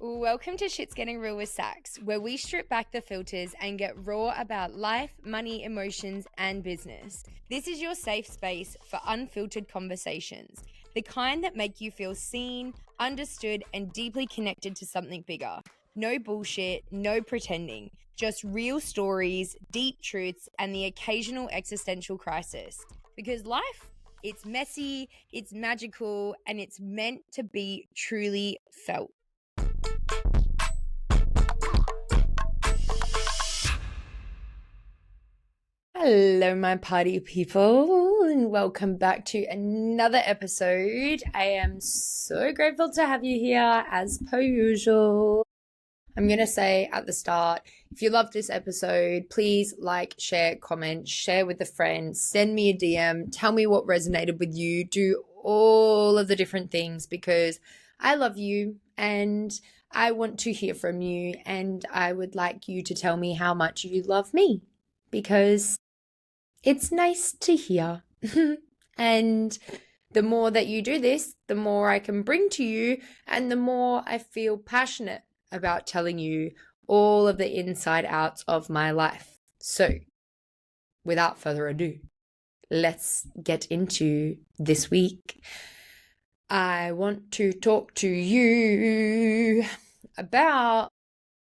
Welcome to Shit's Getting Real with Sax, where we strip back the filters and get raw about life, money, emotions, and business. This is your safe space for unfiltered conversations, the kind that make you feel seen, understood, and deeply connected to something bigger. No bullshit, no pretending, just real stories, deep truths, and the occasional existential crisis. Because life, it's messy, it's magical, and it's meant to be truly felt. Hello, my party people, and welcome back to another episode. I am so grateful to have you here, as per usual. I'm going to say at the start, if you love this episode, please like, share, comment, share with a friend, send me a DM, tell me what resonated with you, do all of the different things because I love you and I want to hear from you, and I would like you to tell me how much you love me because it's nice to hear. And the more that you do this, the more I can bring to you, and the more I feel passionate about telling you all of the inside outs of my life. So, without further ado, let's get into this week. I want to talk to you about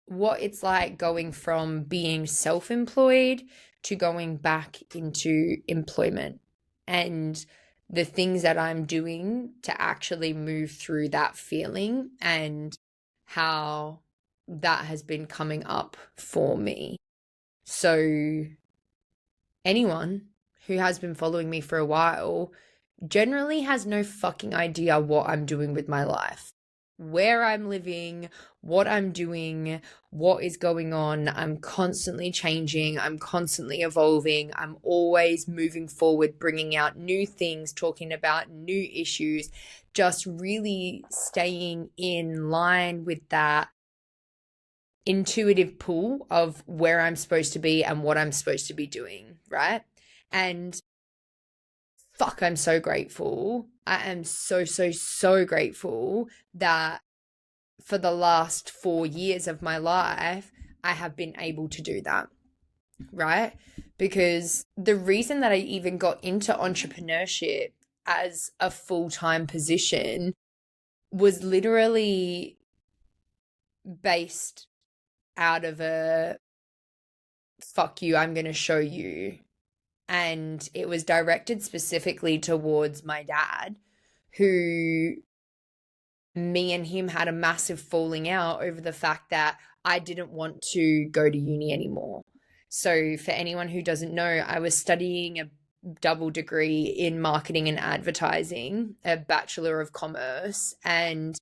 what it's like going from being self-employed to going back into employment and the things that I'm doing to actually move through that feeling and how that has been coming up for me. So anyone who has been following me for a while generally has no fucking idea what I'm doing with my life, where I'm living, what I'm doing, what is going on. I'm constantly changing. I'm constantly evolving. I'm always moving forward, bringing out new things, talking about new issues, just really staying in line with that intuitive pull of where I'm supposed to be and what I'm supposed to be doing, right? And fuck, I'm so grateful. I am so grateful that for the last 4 years of my life, I have been able to do that, right? Because the reason that I even got into entrepreneurship as a full-time position was literally based out of a fuck you, I'm going to show you. And it was directed specifically towards my dad, who me and him had a massive falling out over the fact that I didn't want to go to uni anymore. So for anyone who doesn't know, I was studying a double degree in marketing and advertising, a Bachelor of Commerce. And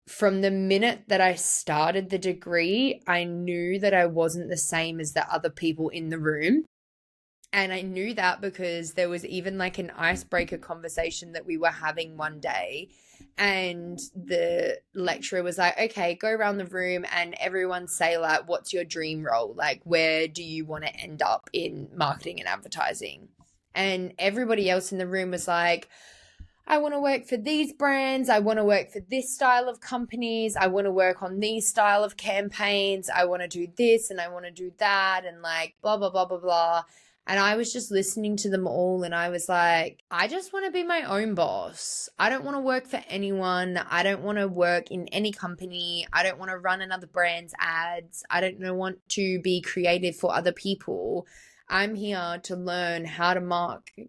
from the minute that I started the degree, I knew that I wasn't the same as the other people in the room. And I knew that because there was even like an icebreaker conversation that we were having one day. And the lecturer was like, okay, go around the room and everyone say like, what's your dream role? Like, where do you want to end up in marketing and advertising? And everybody else in the room was like, I want to work for these brands. I want to work for this style of companies. I want to work on these style of campaigns. I want to do this and I want to do that and like blah, blah, blah, blah, blah. And I was just listening to them all and I was like, I just want to be my own boss. I don't want to work for anyone. I don't want to work in any company. I don't want to run another brand's ads. I don't want to be creative for other people. I'm here to learn how to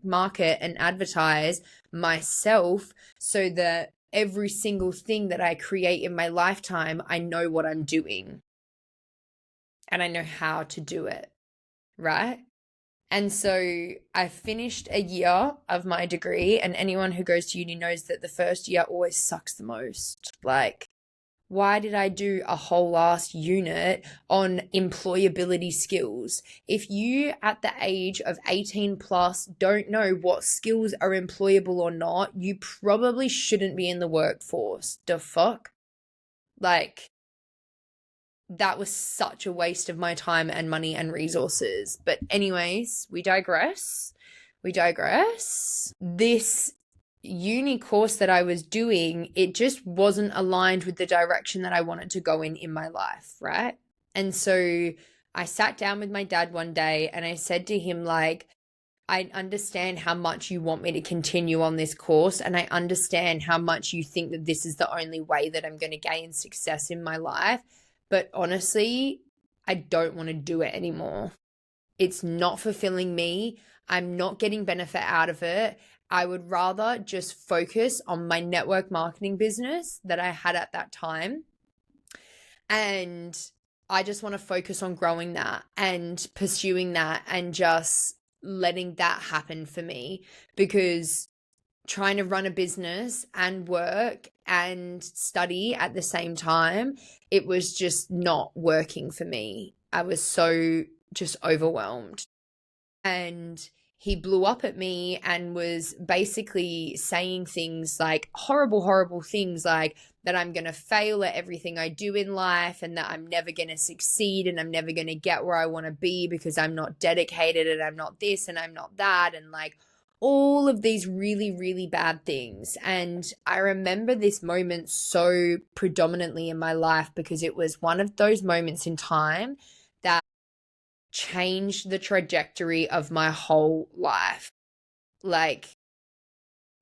market and advertise myself so that every single thing that I create in my lifetime, I know what I'm doing and I know how to do it, right? And so I finished a year of my degree, and anyone who goes to uni knows that the first year always sucks the most. Like, why did I do a whole last unit on employability skills? If you at the age of 18 plus don't know what skills are employable or not, you probably shouldn't be in the workforce. The fuck? Like, that was such a waste of my time and money and resources. But anyways, we digress. This uni course that I was doing, it just wasn't aligned with the direction that I wanted to go in my life, right? And so I sat down with my dad one day and I said to him, like, I understand how much you want me to continue on this course, and I understand how much you think that this is the only way that I'm going to gain success in my life. But honestly, I don't want to do it anymore. It's not fulfilling me. I'm not getting benefit out of it. I would rather just focus on my network marketing business that I had at that time. And I just want to focus on growing that and pursuing that and just letting that happen for me, because trying to run a business and work and study at the same time, it was just not working for me. I was so just overwhelmed. And he blew up at me and was basically saying things like horrible, horrible things, like that I'm going to fail at everything I do in life and that I'm never going to succeed and I'm never going to get where I want to be because I'm not dedicated and I'm not this and I'm not that, and like all of these really, really bad things. And I remember this moment so predominantly in my life because it was one of those moments in time that changed the trajectory of my whole life. Like,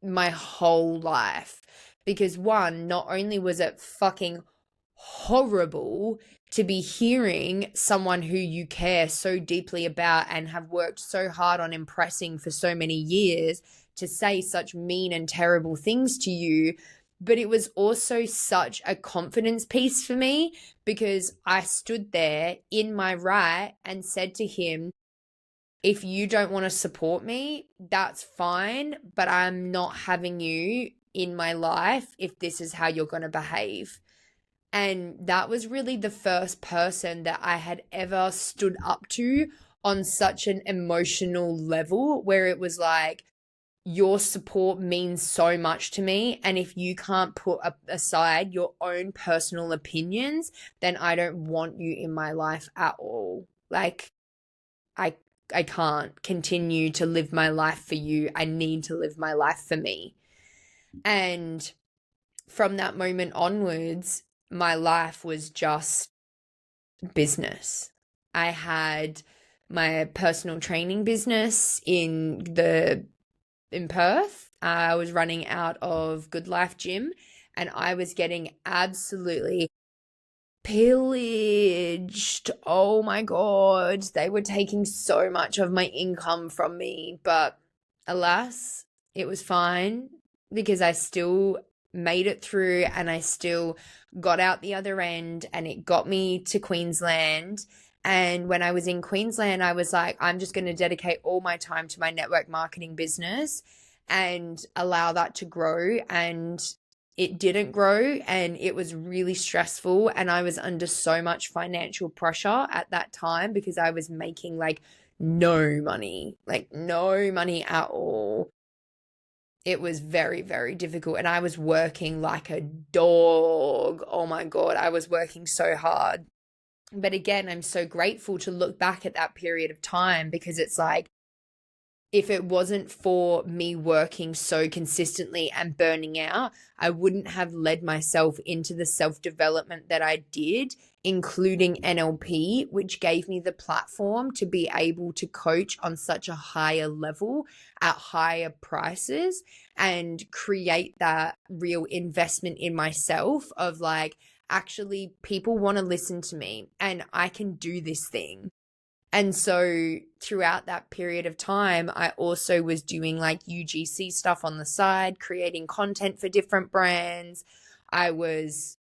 my whole life. Because one, not only was it fucking horrible to be hearing someone who you care so deeply about and have worked so hard on impressing for so many years to say such mean and terrible things to you, but it was also such a confidence piece for me because I stood there in my right and said to him, if you don't want to support me, that's fine, but I'm not having you in my life if this is how you're going to behave. And that was really the first person that I had ever stood up to on such an emotional level where it was like, your support means so much to me. And if you can't put aside your own personal opinions, then I don't want you in my life at all. Like, I I can't continue to live my life for you. I need to live my life for me. And from that moment onwards, my life was just business. I had my personal training business in Perth. I was running out of Good Life Gym and I was getting absolutely pillaged. Oh my God. They were taking so much of my income from me. But alas, it was fine because I still made it through and I still got out the other end and it got me to Queensland. And when I was in Queensland, I was like, I'm just going to dedicate all my time to my network marketing business and allow that to grow. And it didn't grow and it was really stressful. And I was under so much financial pressure at that time because I was making like no money at all. It was very, very difficult. And I was working like a dog. Oh my God, I was working so hard. But again, I'm so grateful to look back at that period of time because it's like, if it wasn't for me working so consistently and burning out, I wouldn't have led myself into the self-development that I did, including NLP, which gave me the platform to be able to coach on such a higher level at higher prices and create that real investment in myself of like, actually, people want to listen to me and I can do this thing. And so throughout that period of time, I also was doing like UGC stuff on the side, creating content for different brands. I was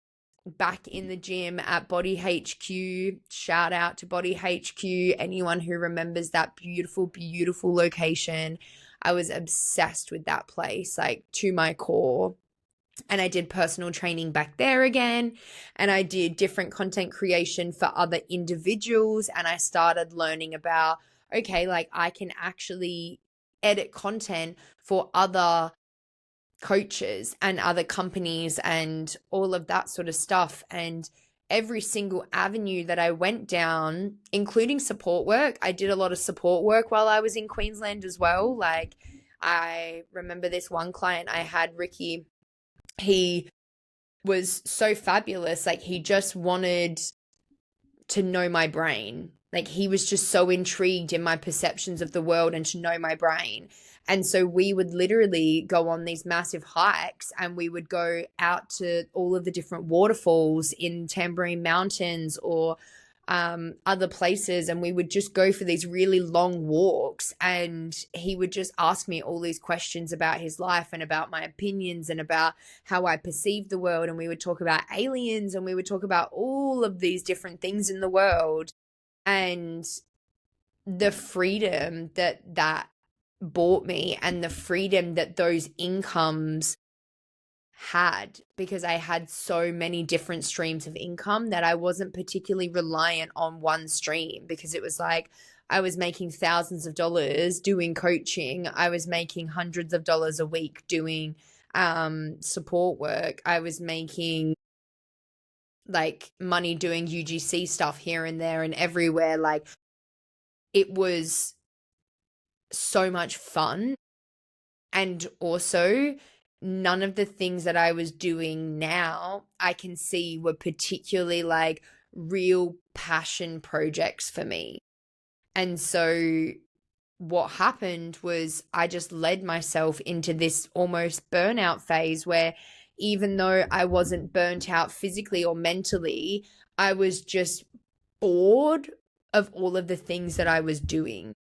back in the gym at Body HQ. Shout out to Body HQ. Anyone who remembers that beautiful, beautiful location. I was obsessed with that place, like to my core. And I did personal training back there again. And I did different content creation for other individuals. And I started learning about, okay, like I can actually edit content for other coaches and other companies and all of that sort of stuff. And every single avenue that I went down, including support work, I did a lot of support work while I was in Queensland as well. Like, I remember this one client I had, Ricky. He was so fabulous. Like, he just wanted to know my brain. Like, he was just so intrigued in my perceptions of the world and to know my brain. And so we would literally go on these massive hikes, and we would go out to all of the different waterfalls in Tamborine Mountains or other places, and we would just go for these really long walks, and he would just ask me all these questions about his life and about my opinions and about how I perceive the world, and we would talk about aliens, and we would talk about all of these different things in the world. And the freedom that bought me, and the freedom that those incomes had, because I had so many different streams of income that I wasn't particularly reliant on one stream, because it was like I was making thousands of dollars doing coaching. I was making hundreds of dollars a week doing support work. I was making like money doing UGC stuff here and there and everywhere. Like, it was so much fun. And also, none of the things that I was doing now I can see were particularly like real passion projects for me. And so what happened was I just led myself into this almost burnout phase where, even though I wasn't burnt out physically or mentally, I was just bored of all of the things that I was doing.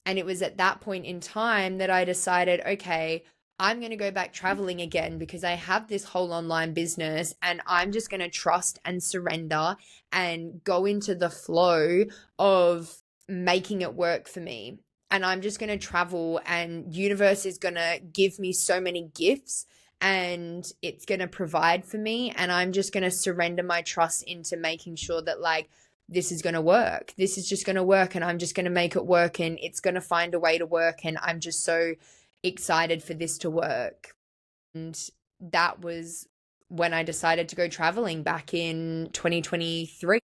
And it was at that point in time that I decided, okay, I'm going to go back traveling again, because I have this whole online business, and I'm just going to trust and surrender and go into the flow of making it work for me. And I'm just going to travel, and universe is going to give me so many gifts, and it's going to provide for me. And I'm just going to surrender my trust into making sure that, like, this is going to work. This is just going to work, and I'm just going to make it work, and it's going to find a way to work. And I'm just so excited for this to work. And that was when I decided to go traveling back in 2023.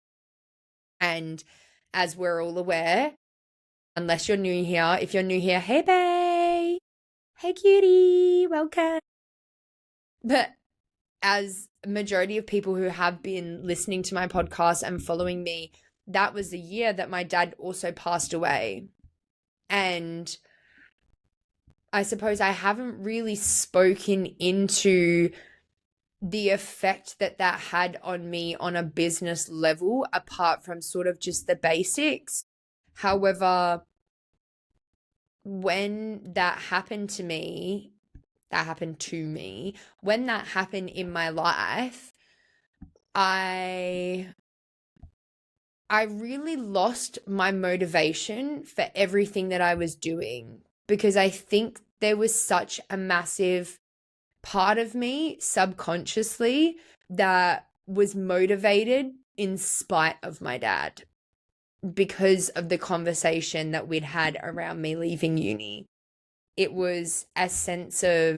And as we're all aware, unless you're new here, if you're new here, hey, babe. Hey, cutie. Welcome. But as a majority of people who have been listening to my podcast and following me, that was the year that my dad also passed away. And I suppose I haven't really spoken into the effect that that had on me on a business level, apart from sort of just the basics. However, when that happened to me, when that happened in my life, I really lost my motivation for everything that I was doing, because I think there was such a massive part of me subconsciously that was motivated in spite of my dad, because of the conversation that we'd had around me leaving uni. It was a sense of,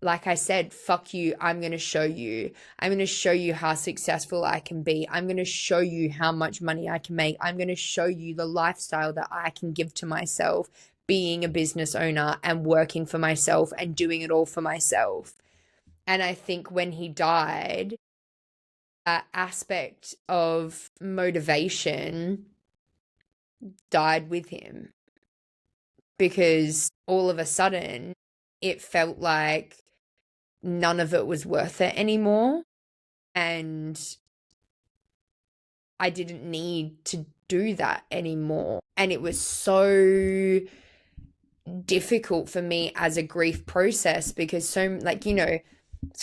like I said, fuck you, I'm going to show you. I'm going to show you how successful I can be. I'm going to show you how much money I can make. I'm going to show you the lifestyle that I can give to myself, being a business owner and working for myself and doing it all for myself. And I think when he died, that aspect of motivation died with him, because all of a sudden it felt like none of it was worth it anymore. And I didn't need to do that anymore. And it was so difficult for me as a grief process, because so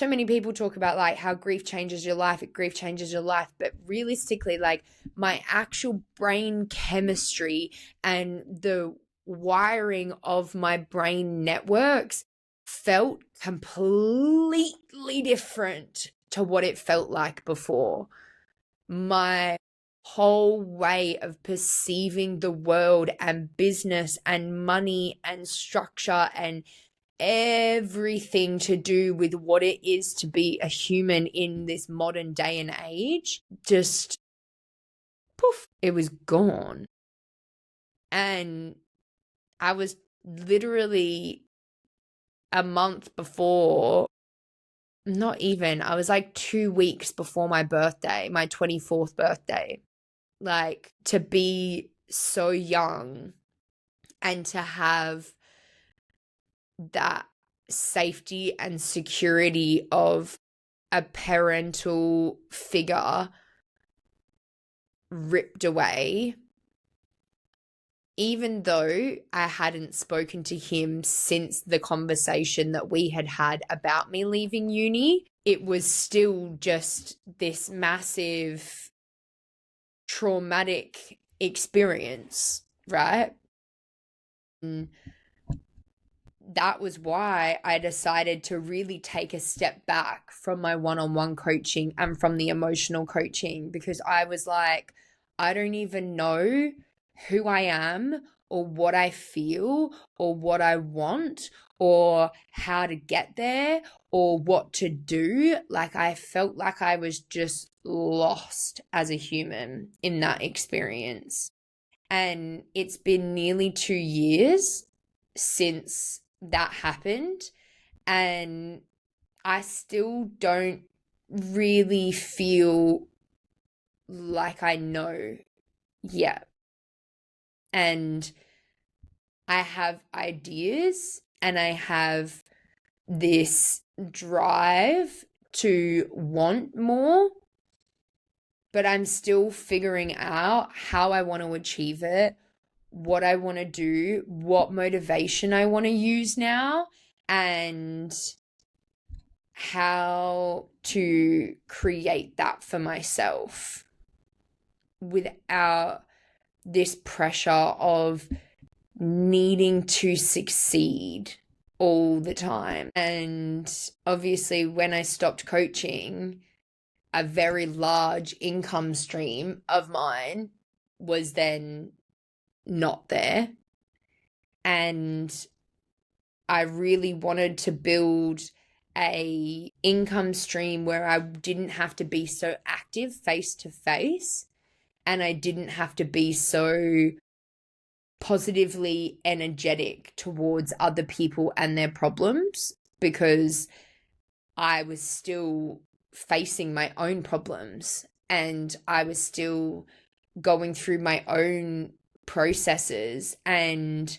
many people talk about like how grief changes your life, but realistically, like, my actual brain chemistry and the wiring of my brain networks felt completely different to what it felt like before. My whole way of perceiving the world and business and money and structure and everything to do with what it is to be a human in this modern day and age, just poof, it was gone. And I was literally a month before, not even, I was like 2 weeks before my birthday, my 24th birthday. Like, to be so young and to have that safety and security of a parental figure ripped away, even though I hadn't spoken to him since the conversation that we had had about me leaving uni, it was still just this massive traumatic experience, right? And that was why I decided to really take a step back from my one-on-one coaching and from the emotional coaching, because I was like, I don't even know who I am or what I feel or what I want or how to get there or what to do. Like, I felt like I was just lost as a human in that experience. And it's been nearly 2 years since that happened. And I still don't really feel like I know yet. And I have ideas and I have this drive to want more, but I'm still figuring out how I want to achieve it, what I want to do, what motivation I want to use now, and how to create that for myself without this pressure of needing to succeed all the time. And obviously, when I stopped coaching, a very large income stream of mine was then not there. And I really wanted to build a income stream where I didn't have to be so active face to face, and I didn't have to be so positively energetic towards other people and their problems, because I was still facing my own problems and I was still going through my own processes, and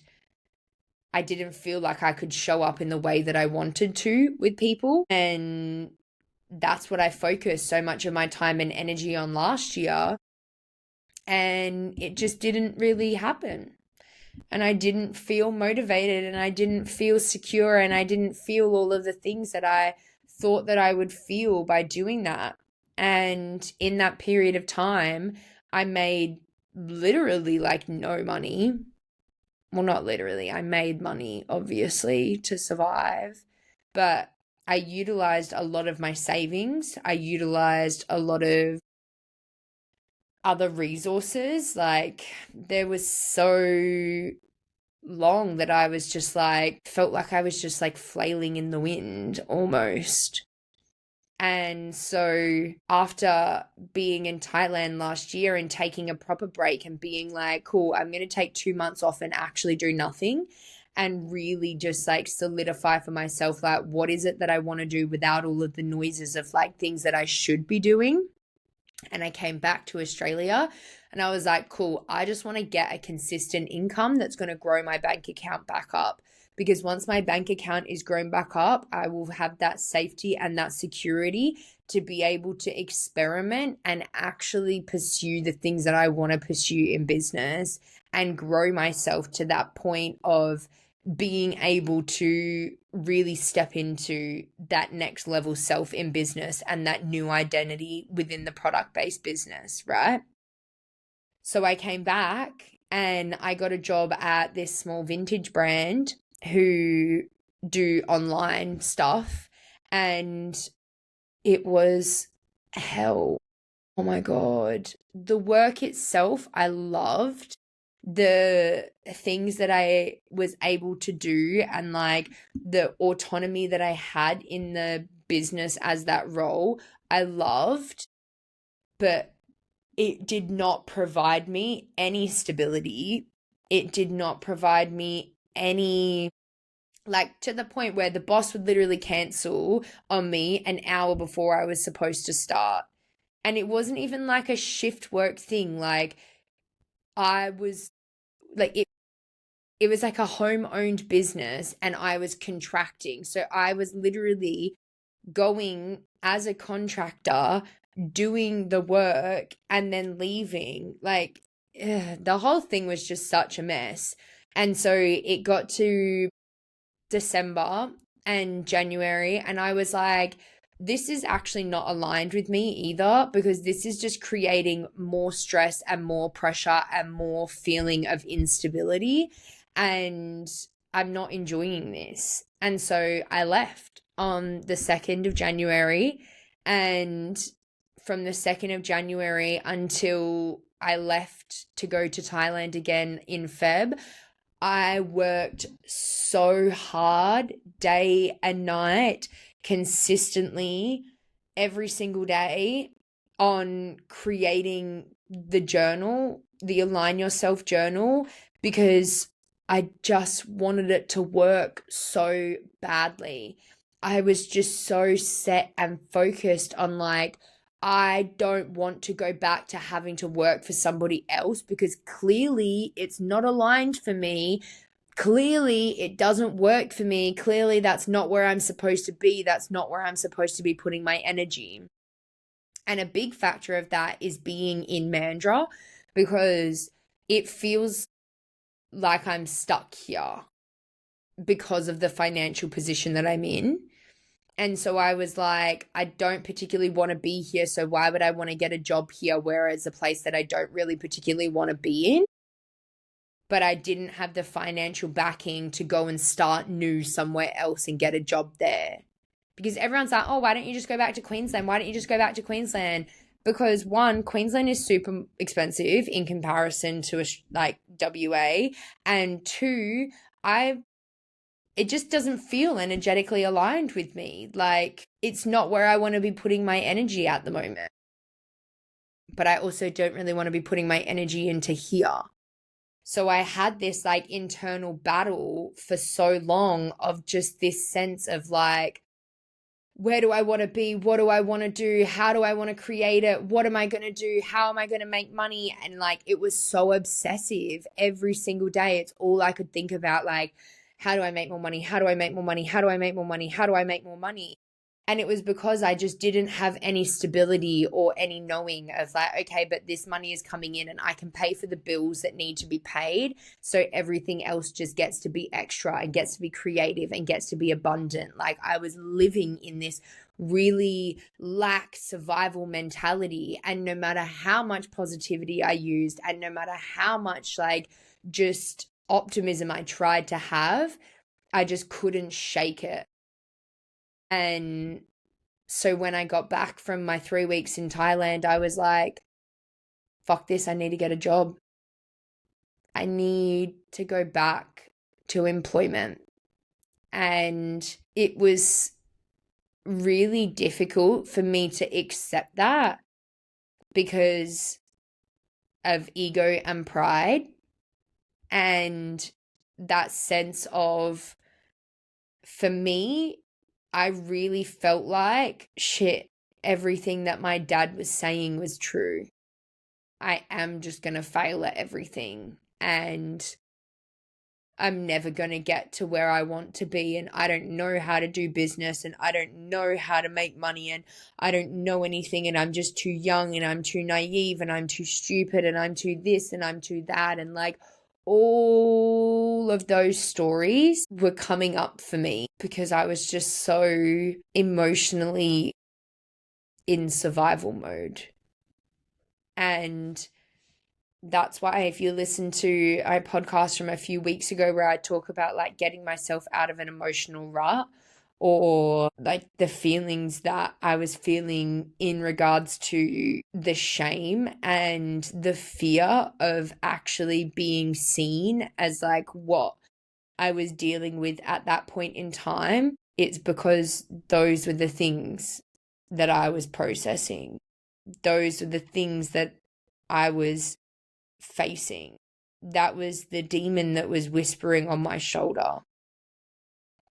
I didn't feel like I could show up in the way that I wanted to with people. And that's what I focused so much of my time and energy on last year. And it just didn't really happen. And I didn't feel motivated and I didn't feel secure and I didn't feel all of the things that I thought that I would feel by doing that. And in that period of time, I made literally like no money. Well, not literally. I made money, obviously, to survive, but I utilized a lot of my savings. I utilized a lot of other resources. Like, there was so long that I was just like, felt like I was just like flailing in the wind almost. And so after being in Thailand last year and taking a proper break and being like, cool, I'm going to take 2 months off and actually do nothing and really just like solidify for myself, like, what is it that I want to do without all of the noises of like things that I should be doing. And I came back to Australia and I was like, cool, I just want to get a consistent income that's going to grow my bank account back up. Because once my bank account is grown back up, I will have that safety and that security to be able to experiment and actually pursue the things that I want to pursue in business and grow myself to that point of being able to really step into that next level self in business and that new identity within the product-based business, right? So I came back and I got a job at this small vintage brand who do online stuff, and it was hell. Oh my God. The work itself, I loved. The things that I was able to do and like the autonomy that I had in the business as that role, I loved, but it did not provide me any stability. It did not provide me any, like, to the point where the boss would literally cancel on me an hour before I was supposed to start. And it wasn't even like a shift work thing. Like, I was like, it was like a home owned business and I was contracting. So I was literally going as a contractor, doing the work and then leaving. Like, the whole thing was just such a mess. And so it got to December and January, and I was like, this is actually not aligned with me either, because this is just creating more stress and more pressure and more feeling of instability. And I'm not enjoying this. And so I left on the 2nd of January. And from the 2nd of January until I left to go to Thailand again in Feb, I worked so hard day and night, consistently, every single day, on creating the journal, the Align Yourself journal, because I just wanted it to work so badly. I was just so set and focused on, like, I don't want to go back to having to work for somebody else, because clearly it's not aligned for me. Clearly it doesn't work for me. Clearly that's not where I'm supposed to be. That's not where I'm supposed to be putting my energy. And a big factor of that is being in Mandurah, because it feels like I'm stuck here because of the financial position that I'm in. And so I was like, I don't particularly want to be here. So why would I want to get a job here, whereas a place that I don't really particularly want to be in? But I didn't have the financial backing to go and start new somewhere else and get a job there. Because everyone's like, oh, why don't you just go back to Queensland? Why don't you just go back to Queensland? Because one, Queensland is super expensive in comparison to like WA. And two, it just doesn't feel energetically aligned with me. Like, it's not where I want to be putting my energy at the moment. But I also don't really want to be putting my energy into here. So I had this like internal battle for so long of just this sense of like, where do I want to be? What do I want to do? How do I want to create it? What am I going to do? How am I going to make money? And like, it was so obsessive every single day. It's all I could think about. Like, how do I make more money? How do I make more money? How do I make more money? How do I make more money? And it was because I just didn't have any stability or any knowing of like, okay, but this money is coming in and I can pay for the bills that need to be paid. So everything else just gets to be extra and gets to be creative and gets to be abundant. Like, I was living in this really lack survival mentality. And no matter how much positivity I used and no matter how much like just optimism I tried to have, I just couldn't shake it. And so when I got back from my 3 weeks in Thailand, I was like, fuck this, I need to get a job. I need to go back to employment. And it was really difficult for me to accept that because of ego and pride and that sense of, for me, I really felt like shit, everything that my dad was saying was true. I am just going to fail at everything and I'm never going to get to where I want to be. And I don't know how to do business and I don't know how to make money and I don't know anything and I'm just too young and I'm too naive and I'm too stupid and I'm too this and I'm too that. And like, all of those stories were coming up for me because I was just so emotionally in survival mode. And that's why if you listen to a podcast from a few weeks ago where I talk about like getting myself out of an emotional rut or like the feelings that I was feeling in regards to the shame and the fear of actually being seen as like what I was dealing with at that point in time, it's because those were the things that I was processing. Those were the things that I was facing. that was the demon that was whispering on my shoulder.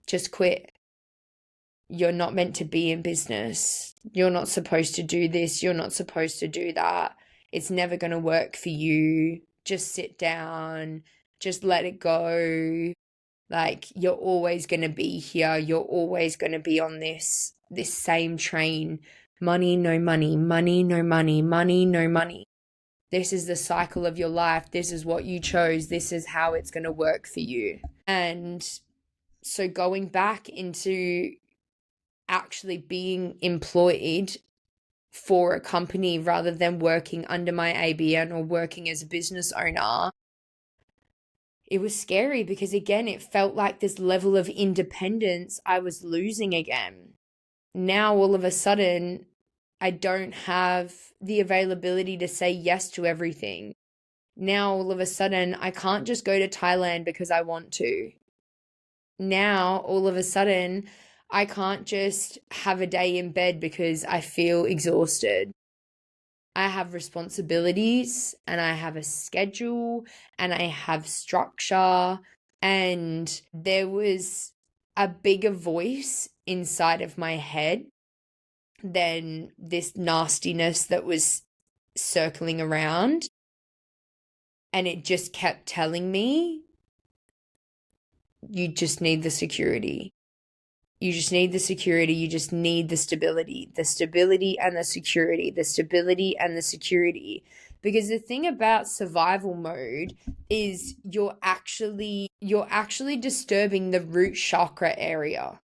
Just quit. You're not meant to be in business. You're not supposed to do this. You're not supposed to do that. It's never going to work for you. Just sit down. Just let it go. Like, you're always going to be here. You're always going to be on this same train. Money, no money. Money, no money. Money, no money. This is the cycle of your life. This is what you chose. This is how it's going to work for you. And so going back into actually being employed for a company rather than working under my ABN or working as a business owner, it was scary because, again, it felt like this level of independence I was losing again. Now, all of a sudden, I don't have the availability to say yes to everything. Now, all of a sudden, I can't just go to Thailand because I want to. Now, all of a sudden, I can't just have a day in bed because I feel exhausted. I have responsibilities and I have a schedule and I have structure. And there was a bigger voice inside of my head than this nastiness that was circling around. And it just kept telling me, you just need the security. You just need the security. You just need the stability and the security, the stability and the security. Because the thing about survival mode is you're actually disturbing the root chakra area.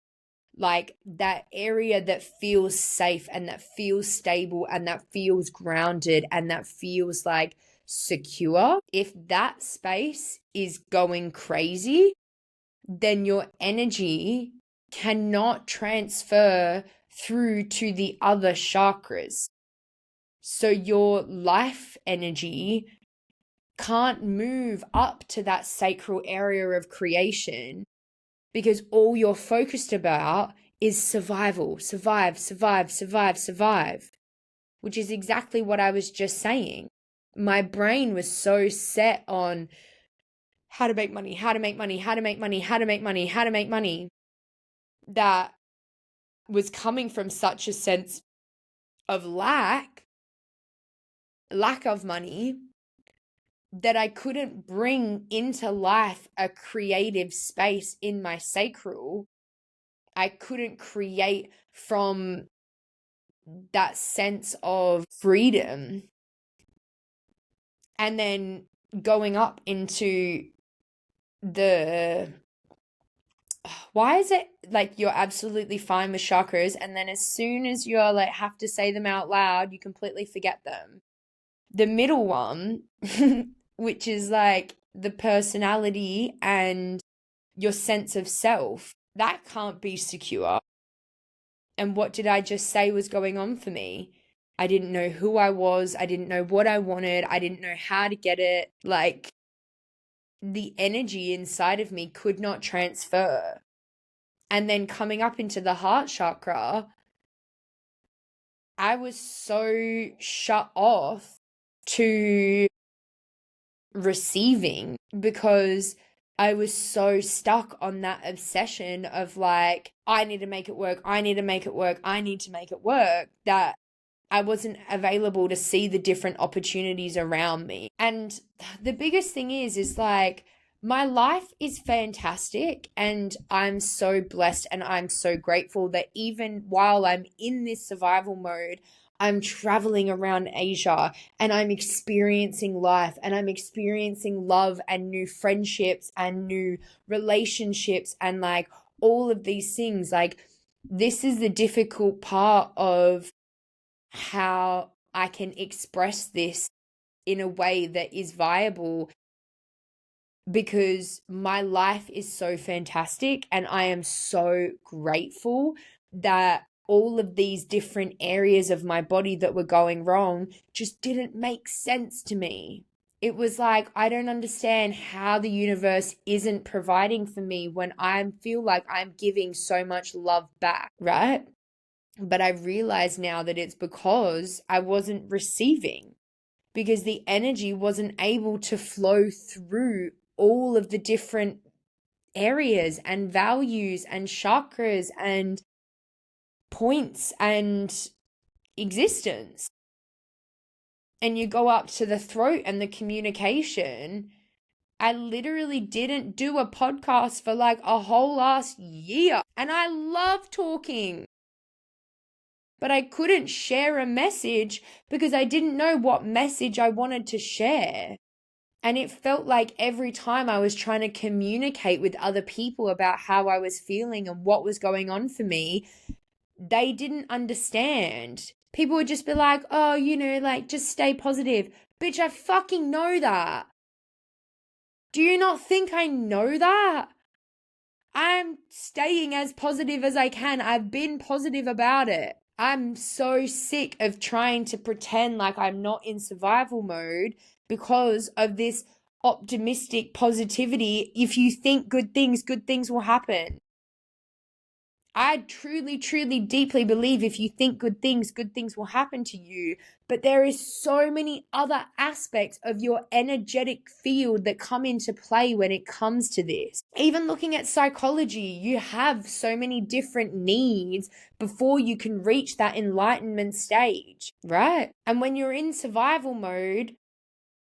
Like that area that feels safe and that feels stable and that feels grounded and that feels like secure. If that space is going crazy, then your energy cannot transfer through to the other chakras. So your life energy can't move up to that sacral area of creation because all you're focused about is survival, survive, which is exactly what I was just saying. My brain was so set on how to make money, that was coming from such a sense of lack of money, that I couldn't bring into life a creative space in my sacral. I couldn't create from that sense of freedom. And then going up into why is it like you're absolutely fine with chakras and then as soon as you're like have to say them out loud, you completely forget them? The middle one, which is like the personality and your sense of self, that can't be secure. And what did I just say was going on for me? I didn't know who I was. I didn't know what I wanted. I didn't know how to get it. Like, the energy inside of me could not transfer. And then coming up into the heart chakra, I was so shut off to receiving because I was so stuck on that obsession of like, I need to make it work. I need to make it work. I need to make it work, that I wasn't available to see the different opportunities around me. And the biggest thing is like, my life is fantastic and I'm so blessed and I'm so grateful that even while I'm in this survival mode, I'm traveling around Asia and I'm experiencing life and I'm experiencing love and new friendships and new relationships and like all of these things. Like, this is the difficult part of how I can express this in a way that is viable, because my life is so fantastic and I am so grateful that all of these different areas of my body that were going wrong just didn't make sense to me. It was like, I don't understand how the universe isn't providing for me when I feel like I'm giving so much love back, right? But I realize now that it's because I wasn't receiving. because the energy wasn't able to flow through all of the different areas and values and chakras and points and existence. And you go up to the throat and the communication. I literally didn't do a podcast for like a whole last year. And I love talking. But I couldn't share a message because I didn't know what message I wanted to share. And it felt like every time I was trying to communicate with other people about how I was feeling and what was going on for me, they didn't understand. People would just be like, oh, like just stay positive. Bitch, I fucking know that. Do you not think I know that? I'm staying as positive as I can. I've been positive about it. I'm so sick of trying to pretend like I'm not in survival mode because of this optimistic positivity. If you think good things will happen. I truly, truly, deeply believe if you think good things will happen to you. But there is so many other aspects of your energetic field that come into play when it comes to this. Even looking at psychology, you have so many different needs before you can reach that enlightenment stage, right? And when you're in survival mode,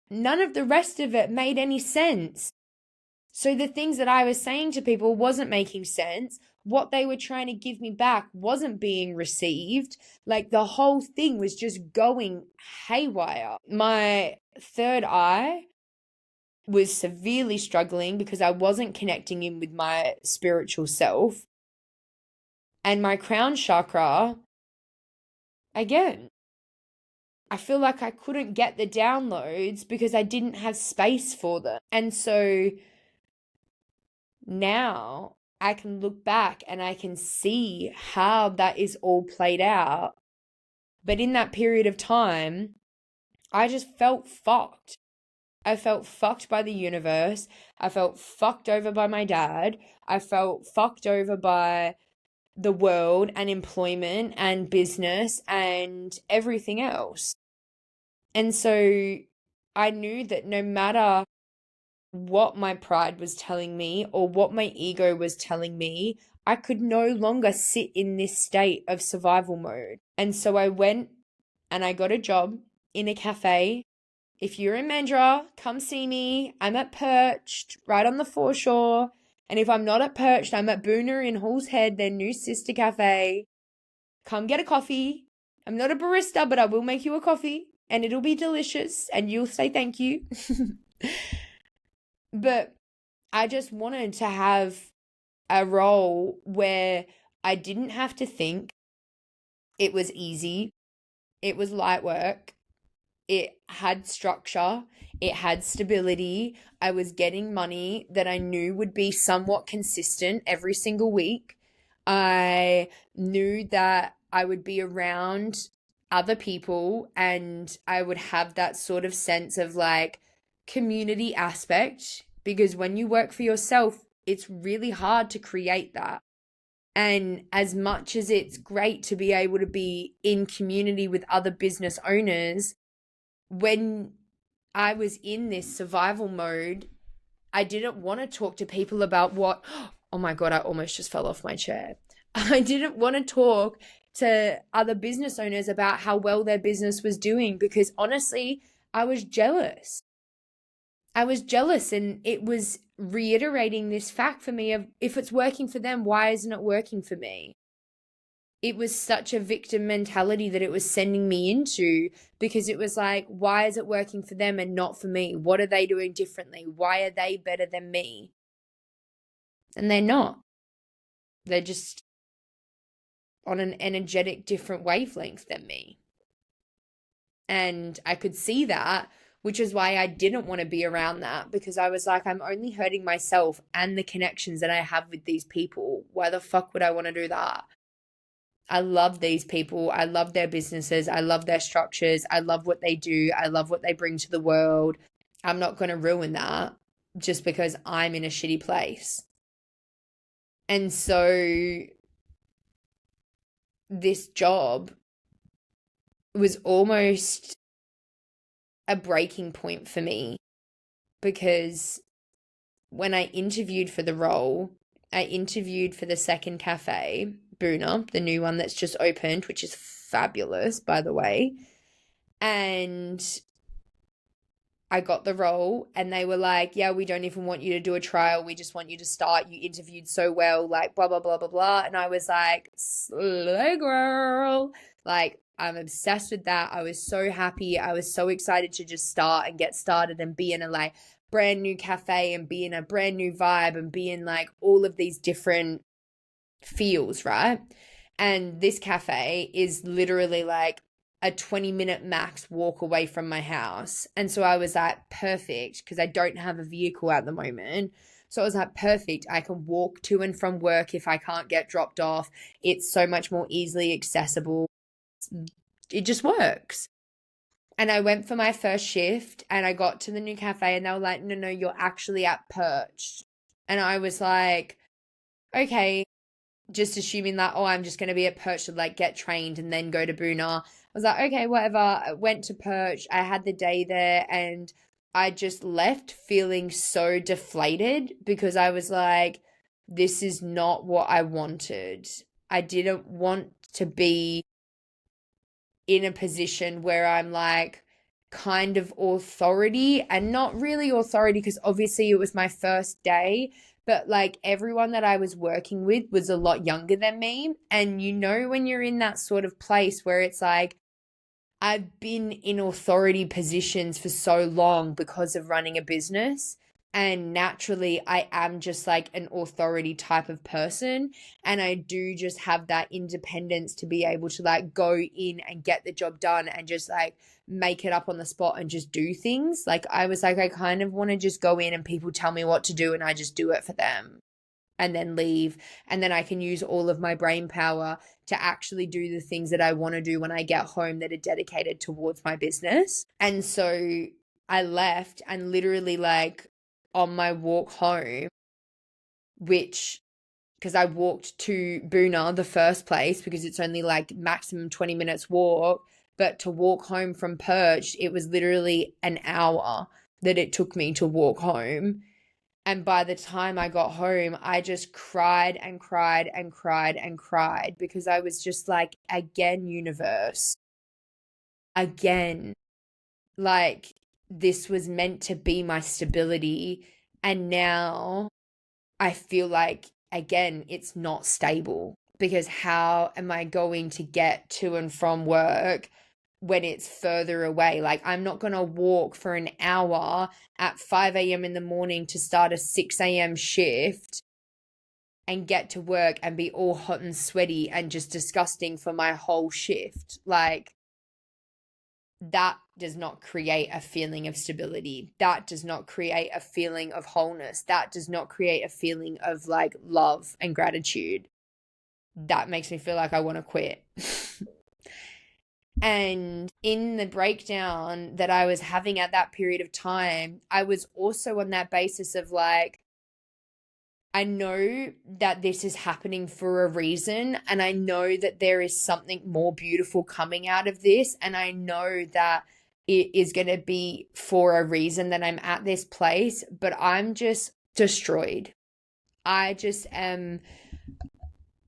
none of the rest of it made any sense. So the things that I was saying to people wasn't making sense. What they were trying to give me back wasn't being received. Like the whole thing was just going haywire. My third eye was severely struggling because I wasn't connecting in with my spiritual self. And my crown chakra, again, I feel like I couldn't get the downloads because I didn't have space for them. And so now I can look back and I can see how that is all played out. But in that period of time, I just felt fucked. I felt fucked by the universe. I felt fucked over by my dad. I felt fucked over by the world and employment and business and everything else. And so I knew that no matter what my pride was telling me or what my ego was telling me, I could no longer sit in this state of survival mode. And so I went and I got a job in a cafe. If you're in Mandurah, come see me. I'm at Perched, right on the foreshore. And if I'm not at Perched, I'm at Boona in Halls Head, their new sister cafe. Come get a coffee. I'm not a barista, but I will make you a coffee and it'll be delicious and you'll say thank you. But I just wanted to have a role where I didn't have to think. It was easy. It was light work. It had structure. It had stability. I was getting money that I knew would be somewhat consistent every single week. I knew that I would be around other people and I would have that sort of sense of like community aspect, because when you work for yourself, it's really hard to create that. And as much as it's great to be able to be in community with other business owners, when I was in this survival mode, I didn't want to talk to people about what, oh my God, I almost just fell off my chair. I didn't want to talk to other business owners about how well their business was doing because honestly, I was jealous. I was jealous and it was reiterating this fact for me of if it's working for them, why isn't it working for me? It was such a victim mentality that it was sending me into because it was like, why is it working for them and not for me? What are they doing differently? Why are they better than me? And they're not. They're just on an energetic different wavelength than me. And I could see that, which is why I didn't want to be around that because I was like, I'm only hurting myself and the connections that I have with these people. Why the fuck would I want to do that? I love these people. I love their businesses. I love their structures. I love what they do. I love what they bring to the world. I'm not going to ruin that just because I'm in a shitty place. And so this job was almost a breaking point for me, because when I interviewed for the role, I interviewed for the second cafe, Boona, the new one that's just opened, which is fabulous, by the way. And I got the role, and they were like, yeah, we don't even want you to do a trial. We just want you to start. You interviewed so well, like blah, blah, blah, blah, blah. And I was like, slay girl. Like, I'm obsessed with that. I was so happy. I was so excited to just start and get started and be in a like brand new cafe and be in a brand new vibe and be in like all of these different feels, right? And this cafe is literally like a 20-minute max walk away from my house. And so I was like, perfect, because I don't have a vehicle at the moment. So I was like, perfect. I can walk to and from work if I can't get dropped off. It's so much more easily accessible. It just works. And I went for my first shift and I got to the new cafe and they were like, no, you're actually at Perched. And I was like, okay, just assuming that, oh, I'm just going to be at Perch to like get trained and then go to Boona. I was like, okay, whatever. I went to Perch. I had the day there and I just left feeling so deflated because I was like, this is not what I wanted. I didn't want to be in a position where I'm like kind of authority, and not really authority because obviously it was my first day, but like everyone that I was working with was a lot younger than me. And you know, when you're in that sort of place where it's like, I've been in authority positions for so long because of running a business. And naturally, I am just like an authority type of person. And I do just have that independence to be able to like go in and get the job done and just like make it up on the spot and just do things. Like I was like, I kind of want to just go in and people tell me what to do and I just do it for them and then leave. And then I can use all of my brain power to actually do the things that I want to do when I get home that are dedicated towards my business. And so I left, and literally like on my walk home, which, because I walked to Boona the first place because it's only like maximum 20 minutes walk, but to walk home from Perch, it was literally an hour that it took me to walk home. And by the time I got home, I just cried and cried and cried and cried because I was just like, again, universe, again, like this was meant to be my stability. And now I feel like, again, it's not stable because how am I going to get to and from work when it's further away? Like, I'm not going to walk for an hour at 5 a.m. in the morning to start a 6 a.m. shift and get to work and be all hot and sweaty and just disgusting for my whole shift. Like, that does not create a feeling of stability. That does not create a feeling of wholeness. That does not create a feeling of like love and gratitude. That makes me feel like I want to quit. And in the breakdown that I was having at that period of time, I was also on that basis of like, I know that this is happening for a reason, and I know that there is something more beautiful coming out of this, and I know that it is going to be for a reason that I'm at this place, but I'm just destroyed. I just am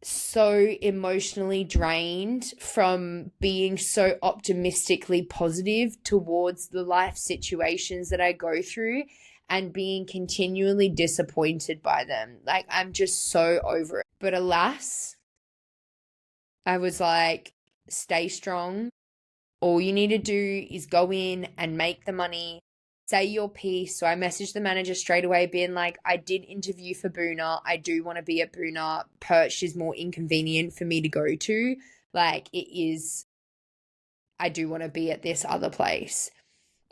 so emotionally drained from being so optimistically positive towards the life situations that I go through and being continually disappointed by them. Like, I'm just so over it. But alas, I was like, stay strong. All you need to do is go in and make the money, say your piece. So I messaged the manager straight away being like, I did interview for Boona. I do want to be at Boona. Perch is more inconvenient for me to go to. Like, it is, I do want to be at this other place.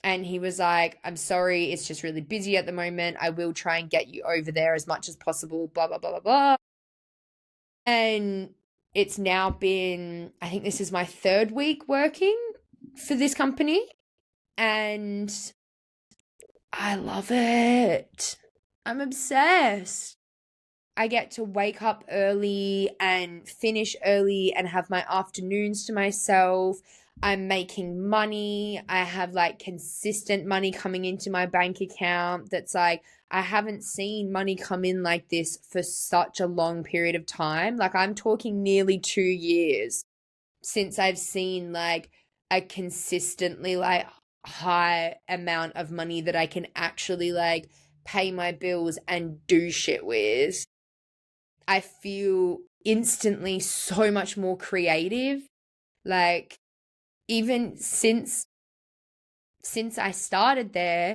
And he was like, I'm sorry, it's just really busy at the moment. I will try and get you over there as much as possible, blah, blah, blah, blah, blah. And it's now been, I think this is my third week working for this company. And I love it. I'm obsessed. I get to wake up early and finish early and have my afternoons to myself. I'm making money. I have like consistent money coming into my bank account. That's like, I haven't seen money come in like this for such a long period of time. Like, I'm talking nearly 2 years since I've seen like a consistently like high amount of money that I can actually like pay my bills and do shit with. I feel instantly so much more creative. Like, even since I started there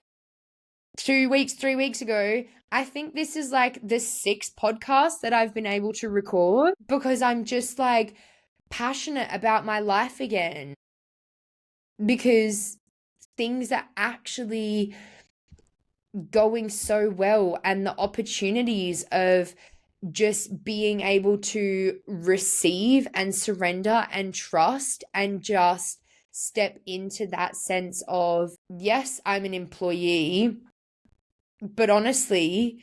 2 weeks, 3 weeks ago, I think this is like the sixth podcast that I've been able to record because I'm just like passionate about my life again, because things are actually going so well, and the opportunities of just being able to receive and surrender and trust and just step into that sense of, yes, I'm an employee, but honestly,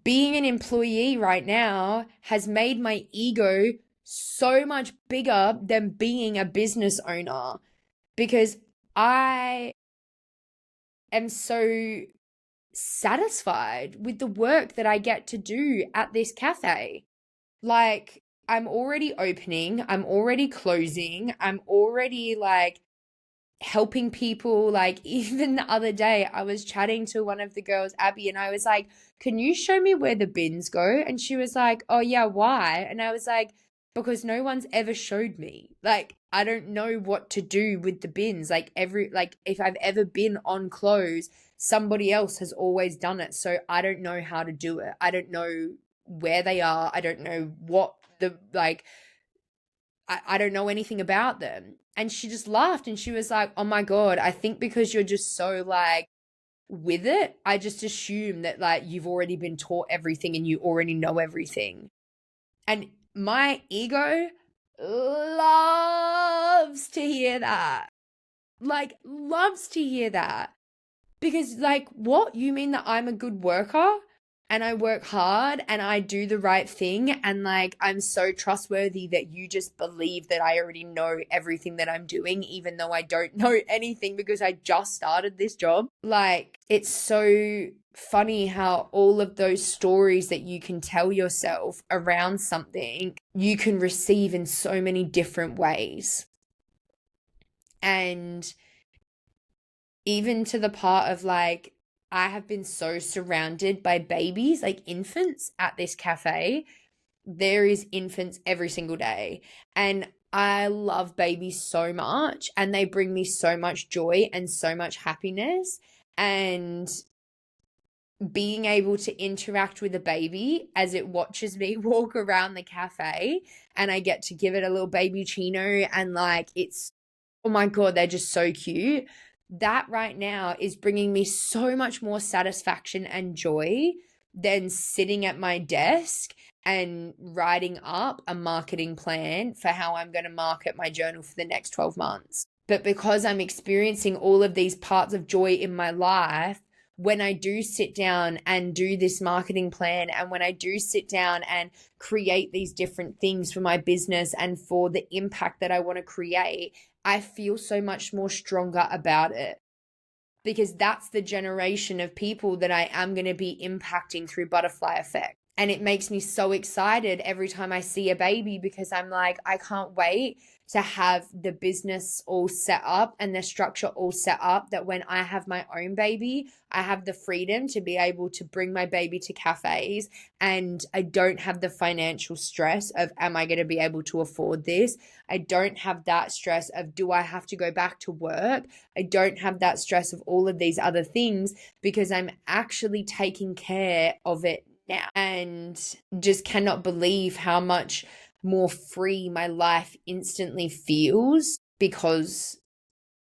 being an employee right now has made my ego so much bigger than being a business owner, because I am so satisfied with the work that I get to do at this cafe. Like, I'm already opening, I'm already closing, I'm already like helping people. Like, even the other day, I was chatting to one of the girls, Abby, and I was like, can you show me where the bins go? And she was like, oh, yeah, why? And I was like, because no one's ever showed me. Like, I don't know what to do with the bins. Like, if I've ever been on clothes, somebody else has always done it. So I don't know how to do it. I don't know where they are. I don't know what the, like, I don't know anything about them. And she just laughed and she was like, oh my God, I think because you're just so like with it, I just assume that like you've already been taught everything and you already know everything. And my ego loves to hear that. Like, loves to hear that. Because, like, what? You mean that I'm a good worker and I work hard and I do the right thing and, like, I'm so trustworthy that you just believe that I already know everything that I'm doing, even though I don't know anything because I just started this job? Like, it's so funny how all of those stories that you can tell yourself around something, you can receive in so many different ways. And even to the part of like, I have been so surrounded by babies, like infants at this cafe. There is infants every single day. And I love babies so much, and they bring me so much joy and so much happiness. And being able to interact with a baby as it watches me walk around the cafe, and I get to give it a little baby chino, and like, it's, oh my God, they're just so cute. That right now is bringing me so much more satisfaction and joy than sitting at my desk and writing up a marketing plan for how I'm going to market my journal for the next 12 months. But because I'm experiencing all of these parts of joy in my life, when I do sit down and do this marketing plan, and when I do sit down and create these different things for my business and for the impact that I want to create, I feel so much more stronger about it, because that's the generation of people that I am going to be impacting through Butterfly Effect. And it makes me so excited every time I see a baby, because I'm like, I can't wait to have the business all set up and the structure all set up, that when I have my own baby, I have the freedom to be able to bring my baby to cafes, and I don't have the financial stress of, am I going to be able to afford this? I don't have that stress of, do I have to go back to work? I don't have that stress of all of these other things, because I'm actually taking care of it now, and just cannot believe how much more free my life instantly feels because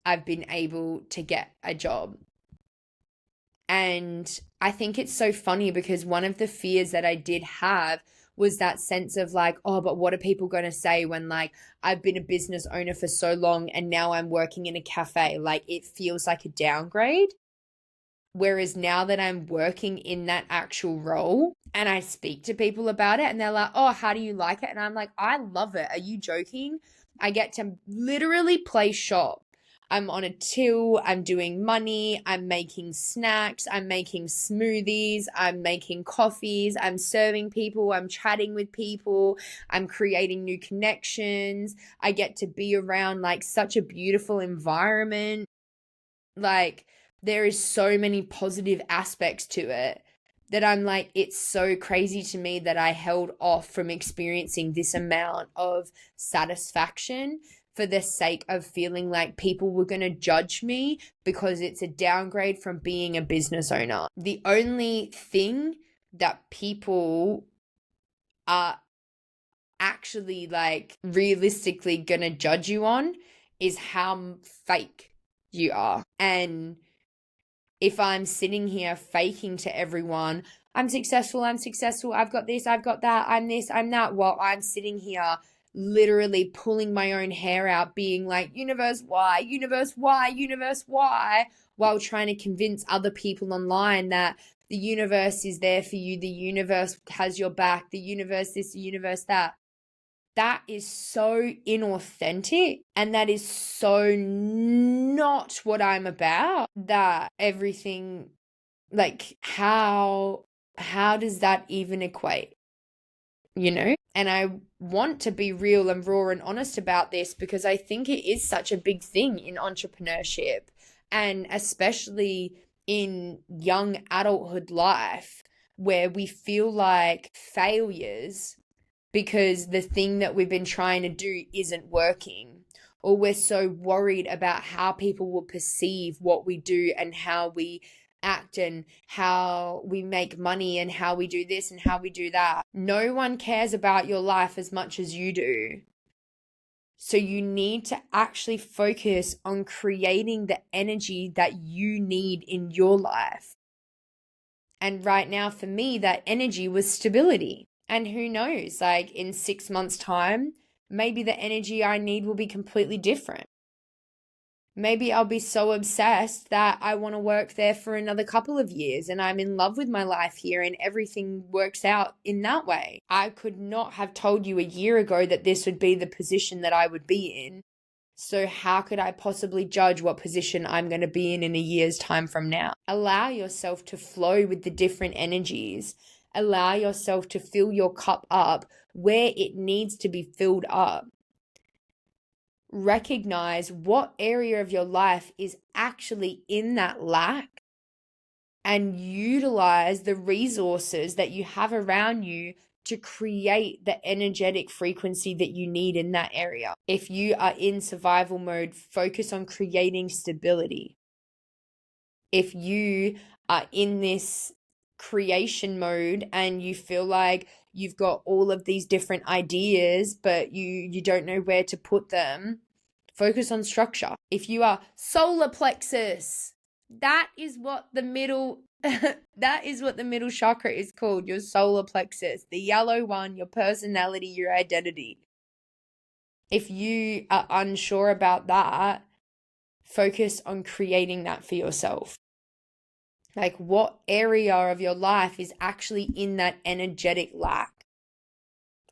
I've been able to get a job. And I think it's so funny, because one of the fears that I did have was that sense of like, oh, but what are people going to say when like I've been a business owner for so long and now I'm working in a cafe? Like, it feels like a downgrade. Whereas now that I'm working in that actual role and I speak to people about it and they're like, oh, how do you like it? And I'm like, I love it. Are you joking? I get to literally play shop. I'm on a till, I'm doing money, I'm making snacks, I'm making smoothies, I'm making coffees, I'm serving people, I'm chatting with people, I'm creating new connections. I get to be around like such a beautiful environment. Like, there is so many positive aspects to it that I'm like, it's so crazy to me that I held off from experiencing this amount of satisfaction for the sake of feeling like people were going to judge me because it's a downgrade from being a business owner. The only thing that people are actually like realistically going to judge you on is how fake you are. And if I'm sitting here faking to everyone, I'm successful, I've got this, I've got that, I'm this, I'm that, while I'm sitting here literally pulling my own hair out, being like, universe, why, universe, why, universe, why, while trying to convince other people online that the universe is there for you, the universe has your back, the universe this, the universe that. That is so inauthentic, and that is so not what I'm about. That everything, like, how does that even equate, and I want to be real and raw and honest about this because I think it is such a big thing in entrepreneurship, and especially in young adulthood life, where we feel like failures because the thing that we've been trying to do isn't working, or we're so worried about how people will perceive what we do and how we act and how we make money and how we do this and how we do that. No one cares about your life as much as you do. So you need to actually focus on creating the energy that you need in your life. And right now, for me, that energy was stability. And who knows, like in 6 months' time, maybe the energy I need will be completely different. Maybe I'll be so obsessed that I want to work there for another couple of years and I'm in love with my life here and everything works out in that way. I could not have told you a year ago that this would be the position that I would be in. So how could I possibly judge what position I'm going to be in a year's time from now? Allow yourself to flow with the different energies. Allow yourself to fill your cup up where it needs to be filled up. Recognize what area of your life is actually in that lack and utilize the resources that you have around you to create the energetic frequency that you need in that area. If you are in survival mode, focus on creating stability. If you are in this creation mode and you feel like you've got all of these different ideas, but you don't know where to put them, focus on structure. If you are solar plexus, that is what the middle chakra is called, your solar plexus, the yellow one, your personality, your identity. If you are unsure about that, focus on creating that for yourself. Like, what area of your life is actually in that energetic lack?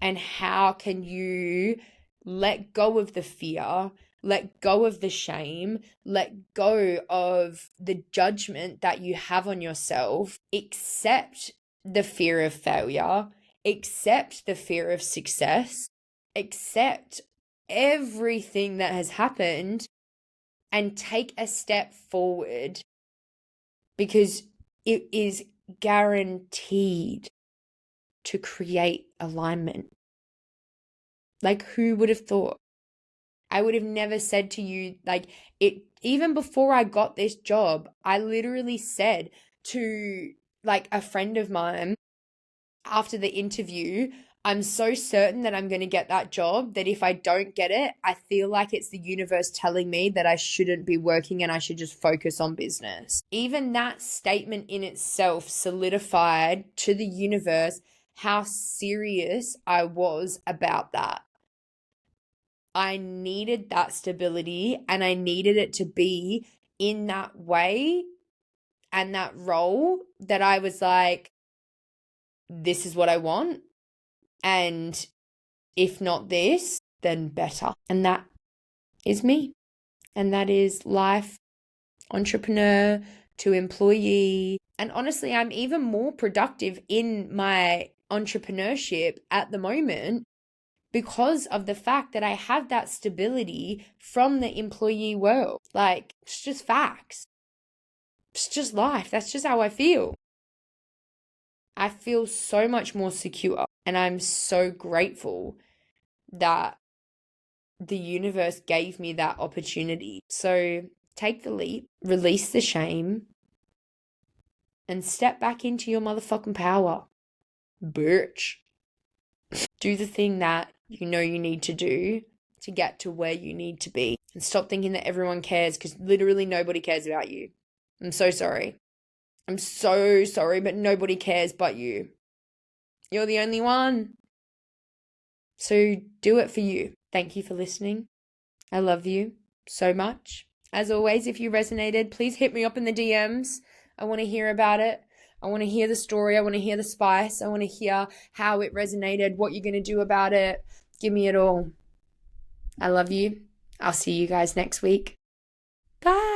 And how can you let go of the fear, let go of the shame, let go of the judgment that you have on yourself, accept the fear of failure, accept the fear of success, accept everything that has happened and take a step forward, because it is guaranteed to create alignment. Like, who would have thought? I would have never said to you, like, it, even before I got this job, I literally said to like a friend of mine after the interview, I'm so certain that I'm going to get that job that if I don't get it, I feel like it's the universe telling me that I shouldn't be working and I should just focus on business. Even that statement in itself solidified to the universe how serious I was about that. I needed that stability and I needed it to be in that way and that role that I was like, this is what I want. And if not this, then better. And that is me. And that is life, entrepreneur to employee. And honestly, I'm even more productive in my entrepreneurship at the moment because of the fact that I have that stability from the employee world. Like, it's just facts. It's just life. That's just how I feel. I feel so much more secure, and I'm so grateful that the universe gave me that opportunity. So take the leap, release the shame, and step back into your motherfucking power. Bitch. Do the thing that you know you need to do to get to where you need to be. And stop thinking that everyone cares, because literally nobody cares about you. I'm so sorry. I'm so sorry, but nobody cares but you. You're the only one. So do it for you. Thank you for listening. I love you so much. As always, if you resonated, please hit me up in the DMs. I want to hear about it. I want to hear the story. I want to hear the spice. I want to hear how it resonated, what you're going to do about it. Give me it all. I love you. I'll see you guys next week. Bye.